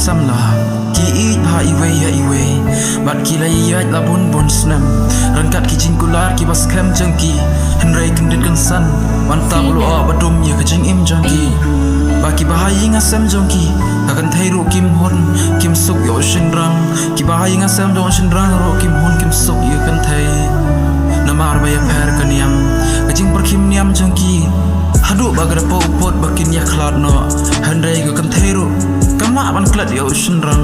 samla ki i ha iwe ya iwe bat ki la ya la bun snam rangkat ki jingkular ki bas kem jangki henrai kendit kan san manta bulu a badum ya kajing im jangki baki bahai ngasam jangki akan thairu kim hon kim suk yo shinrang ki bahai ngasam dong shinrang ro kim hon kim suk ya kan thai namar baya per kaniam kajing perkim niam jangki hadu bagar po pot bakin ya khlad no handai ga kan thairu kamla ban klat yo shinrang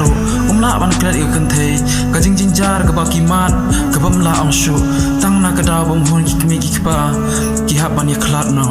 ro umla ban klat yo kan thai kajing jinjar ga baki mat ga bamla ang shu tang na ka da bom hon ki kmi ki pa ki ha ban ya khlad no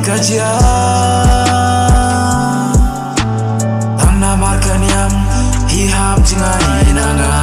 Kaja Tangna markan yang hiham jengai nanga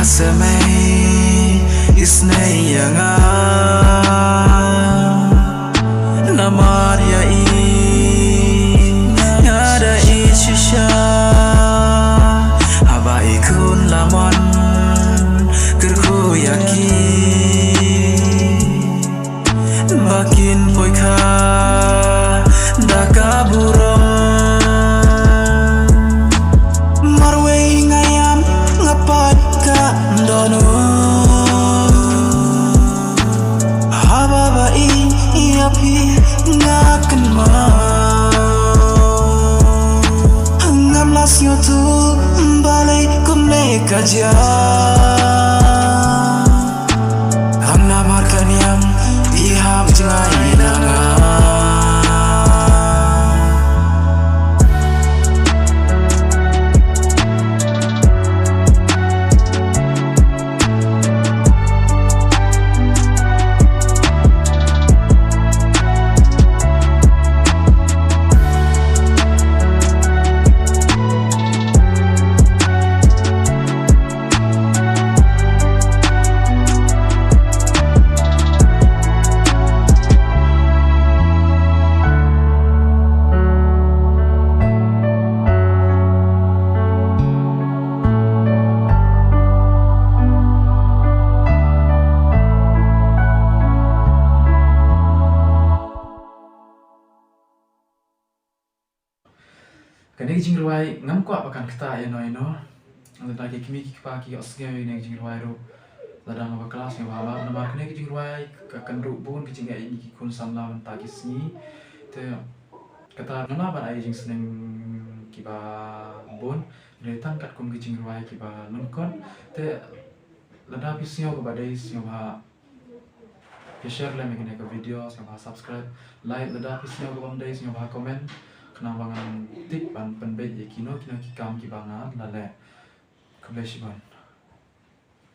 Semai isnei yanga namar ya i ngada i shisha haba ikun lamon kerku yaki bakin poika daka burong marwe ngayam ngapat dono haba bai iapi ngakan ma ngam lasyo tu balai kumle kaja hamna markan yang iham jengai nanga kene jing ruai ngam ko apakan kita ya no ando lagi kimi ki pa ki osge ne jing ruai ro ladang ba kelas ne baba nama kene jing ruai kan ru bun ki jing ai ki kun samla man ta ki sni te kata nama ban ai jing seneng ki ba bun le tang kat kum ki jing ruai ki ba nun kon te lada pi sio ba dai sio ba share le me kene ka video sio ba subscribe like lada pi sio ba dai sio ba comment kenang bangan tip ban penbet ye kino ki kam ki bangan lale kebesiban